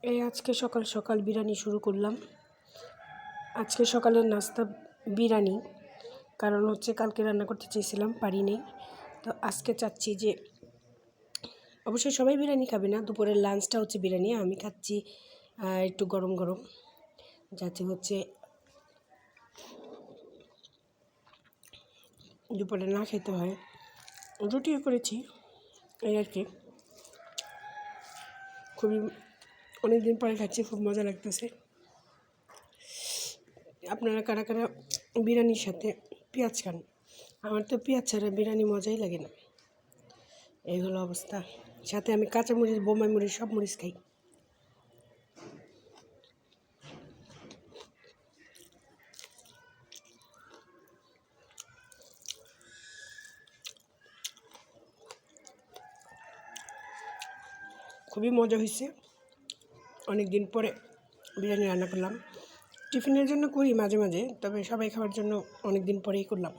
এই আজকে সকাল সকাল বিরিয়ানি শুরু করলাম। আজকে সকালের নাস্তা বিরিয়ানি, কারণ হচ্ছে কালকে রান্না করতে চেয়েছিলাম, পারিনি। তো আজকে চাচ্ছি যে অবশ্যই সবাই বিরিয়ানি খাবে না, দুপুরের লাঞ্চটা হচ্ছে বিরিয়ানি, আমি খাচ্ছি একটু গরম গরম, যাতে হচ্ছে দুপুরে না খেতে হয়। রুটিও করেছি, এই আর কি। খুবই অনেক দিন পরে খাচ্ছি, খুব মজা লাগতেছে। আপনারা কারা কারা বিরিয়ানির সাথে পেঁয়াজ খান? আমার তো পেঁয়াজ ছাড়া বিরিয়ানি মজাই লাগে না। এই হলো অবস্থা। সাথে আমি কাঁচামরিচ, বোম্বাই মরিচ, সব মরিচ খাই। খুবই মজা হয়েছে। অনেক দিন পরে বিরিয়ানি রান্না করলাম। টিফিনের জন্য করি মাঝে মাঝে, তবে সবাই খাওয়ার জন্য অনেক দিন পরেই করলাম।